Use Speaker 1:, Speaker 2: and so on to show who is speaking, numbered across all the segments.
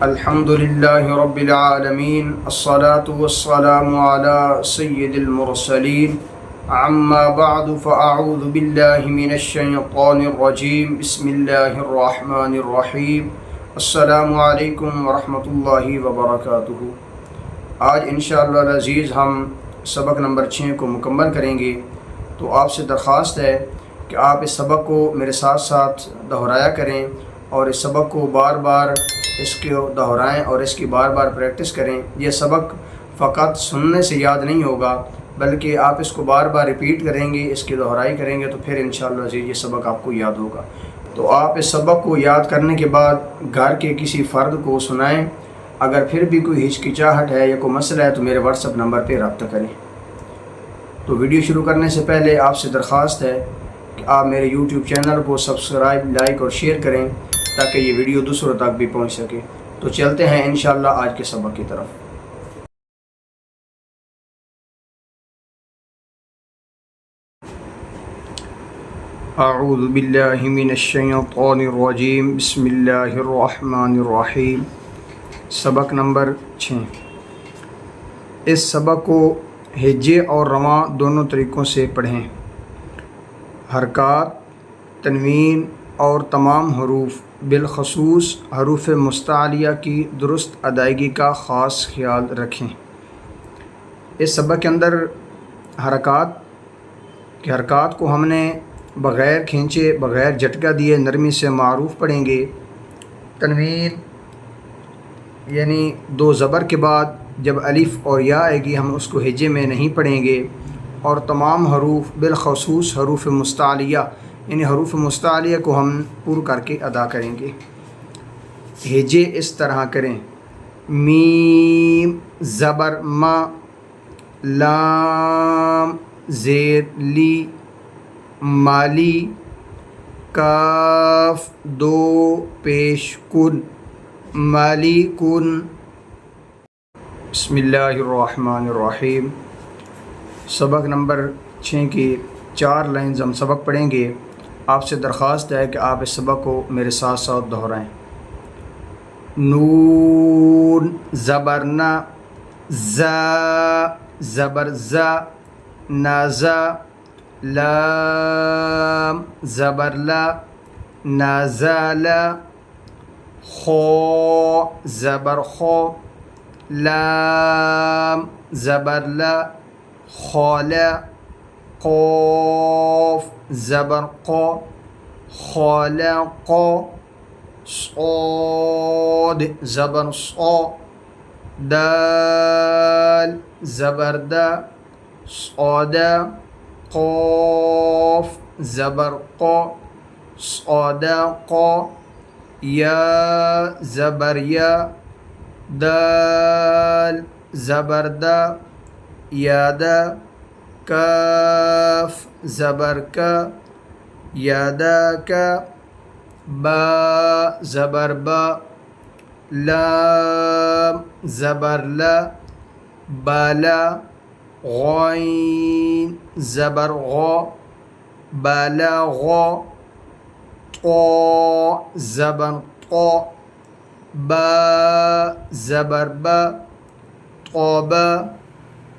Speaker 1: अल्हम्दुलिल्लाहि रब्बिल आलमीन अस्सलातु वस्सलामु अला सय्यिदिल मुरसलीन अम्मा बअदु फ़अऊज़ु बिल्लाहि मिनश शैतानिर रजीम बिस्मिल्लाहिर रहमानिर रहीम अस्सलामु अलैकुम व रहमतुल्लाहि व बरकातुहू। आज इंशाअल्लाह अज़ीज़ हम सबक नंबर 6 को मुकम्मल करेंगे। तो आपसे दरख्वास्त है कि आप इस सबक को मेरे साथ साथ दोहराया करें और इस सबक को बार बार इसको दोहराएं और इसकी बार बार प्रैक्टिस करें। यह सबक फ़कत सुनने से याद नहीं होगा, बल्कि आप इसको बार बार रिपीट करेंगे, इसकी दोहराई करेंगे तो फिर इंशाअल्लाह ये सबक आपको याद होगा। तो आप इस सबक को याद करने के बाद घर के किसी फ़र्द को सुनाएं। अगर फिर भी कोई हिचकिचाहट है या कोई मसला है तो मेरे व्हाट्सएप नंबर पर रब्ता करें। तो वीडियो शुरू करने से पहले आपसे दरख्वास्त है कि आप मेरे यूट्यूब चैनल को सब्सक्राइब, लाइक और शेयर करें ताकि ये वीडियो दूसरों तक भी पहुंच सके। तो चलते हैं इंशाअल्लाह आज के सबक की तरफ। अऊज़ु बिल्लाहि मिनश शैतानिर रजीम बिस्मिल्लाहिर रहमानिर रहीम। सबक नंबर 6। इस सबक को हिज्जे और रवां दोनों तरीक़ों से पढ़ें। हरकात, तनवीन और तमाम हरूफ बिलखसूस हरूफ मुस्तालिया की दुरुस्त अदायगी का ख़ास ख्याल रखें। इस सबक के अंदर हरकात को हमने बग़ैर खींचे, बग़ैर झटका दिए नरमी से मारूफ पढ़ेंगे। तनवीन यानी दो ज़बर के बाद जब अलिफ और या आएगी हम उसको हिज्जे में नहीं पढ़ेंगे। और तमाम हरूफ बिलखसूस हरूफ मुस्तालिया यानी हरूफ मुस्तालिया को हम पूरा करके अदा करेंगे। हिज्जे इस तरह करें: मीम ज़बर मा, लाम ज़ेर ली, माली, काफ दो पेश कुन, माली कुन। बिस्मिल्लाहिर्रहमानिर्रहीम। सबक नंबर 6 की 4 लाइन्स हम सबक पढ़ेंगे। आपसे दरख्वास्त है कि आप इस सबक को मेरे साथ साथ दोहराएं। नून ज़बर ना, ज़ा ज़बर ज़ा, नाज़ा, लाम ज़बर ला, नाज़ाला, खो ज़बर खो, लाम ज़बर ला, खौला, क़ाफ़ ज़बर क़ा, ख़ालक़, सॉद ज़बर सॉ, दाल ज़बर दा, सौदा, क़ाफ़ ज़बर क़ा, सौदाक़, या ज़बर या, दाल ज़बर दा, यादा, काफ ज़बर का, यादा का, बा ज़बर बा, लाम ज़बर ला, बाला, गैन ज़बर गौ, बाला गौ, तो ज़बर तो, बा ज़बर बा, तौबा,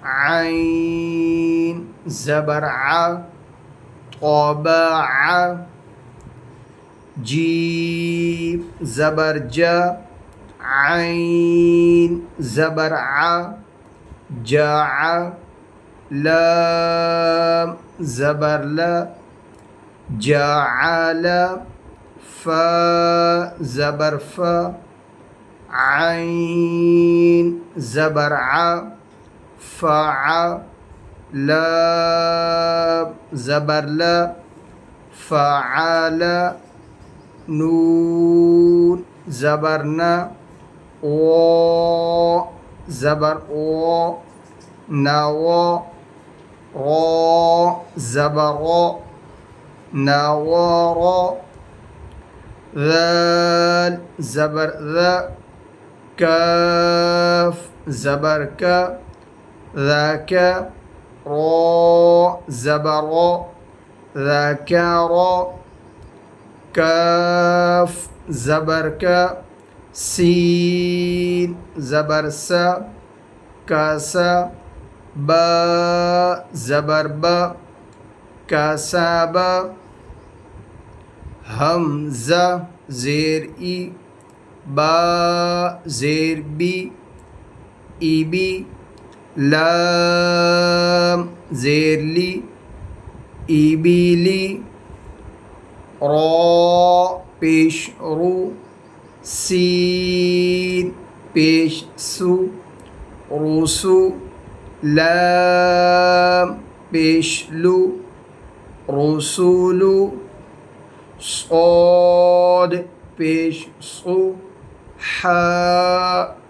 Speaker 1: आइन ज़बर आ, तौबा, जीम ज़बर जा, आइन ज़बर आ, जा, लाम ज़बर ला, जाअला, फ़ा ज़बर फ़ा, आइन ज़बर आ, फ़ा, लाम ज़बर ला, फ़अला, नून ज़बर ना, ओ ज़बर ओ, नवा, रो ज़बर रो, नवारा, ज़ाल ज़बर ज़ा, काफ ज़बर का, ज़ाका, रो ज़बर रो, ज़ाकारा, काफ ज़बर का, सीन ज़बर सा कासा बा ज़बर ब कासाबा हमज़ा ज़ेर ई बा ज़ेर बी ईबी लाम ज़ेर ली ईबीली रा पेश रू सीन पेश सु रूसु लाम पेश लु रसूलु صاد पेश सु हा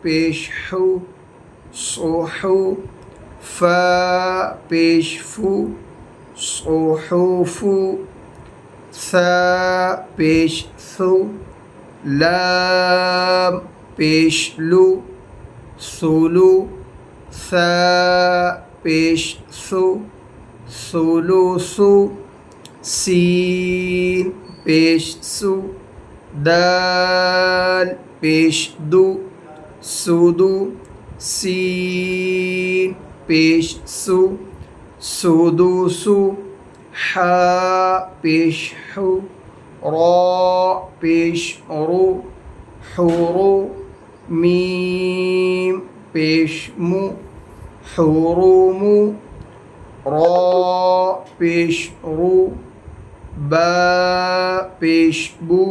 Speaker 1: पेश हु सुहु फा पेश फु सुहुफु सा पेश सु लाम पेश लु सुलु सा पेश सु सुलुसु सीन पेश सु दाल पेश दु सुदु सीन पेश सु सुदुसु हा पेश हु रा पेश रु हुरु मीम पेश मु हुरुमु रा पेश रु बा पेश बु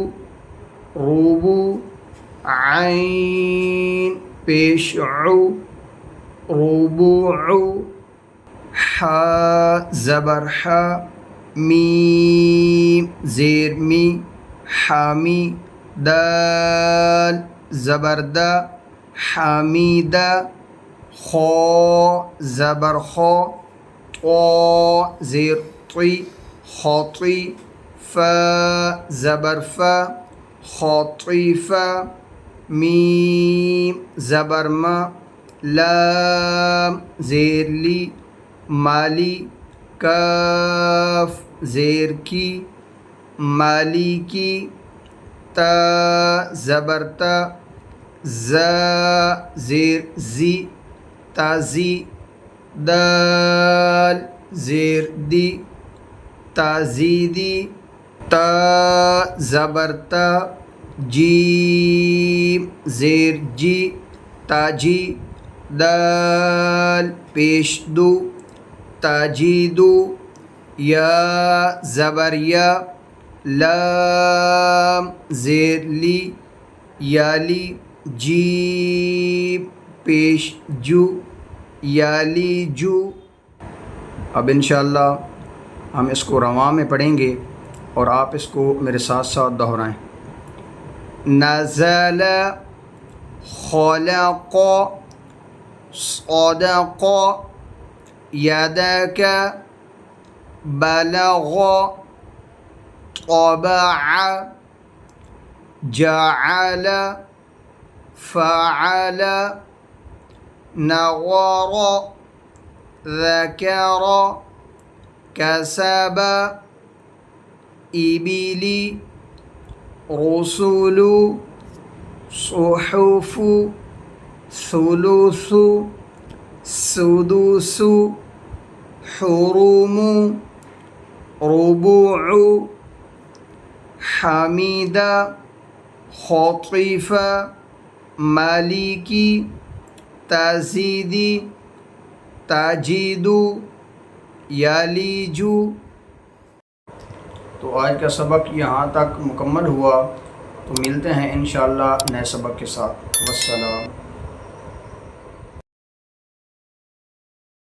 Speaker 1: रूबु आइन पेश उ रूबुउ हा ज़बर हा मीम ज़ेर मी हामी दाल ज़बर दा हामिदा खौ ज़बर खौ क़ा ज़ेर क़ी ख़ाती फ़ा ज़बर फ़ा ख़ातीफ़ा मीम ज़बर मा लाम ज़ेर ली माली काफ ज़ेर की माली की ता ज़बर ता ज़ा ज़ेर ज़ी ताज़ी दाल ज़ेर दी ताज़ीदी ता ज़बर ता जीम ज़ेर जी ताजी दाल पेश दु ताजीदु या ज़बर या लाम ज़ेर ली याली जीम पेश जू याली जू। अब इंशाअल्लाह हम इसको रवा में पढ़ेंगे और आप इसको मेरे साथ साथ दोहराएं। नज़ल खलक़ सदक़ यदक बलग़ तबअ जअल फ़अल नज़र ज़कर कसब इबिली रसूलु सुहुफु सुलुसु सुदुसु हुरुमु रुबुउ हमीदा ख़ातिफ़ा मालिकी ताज़ीदी ताजीदु यालीजु। तो आज का सबक यहाँ तक मुकम्मल हुआ। तो मिलते हैं इंशाअल्लाह नए सबक के साथ। वस्सलाम।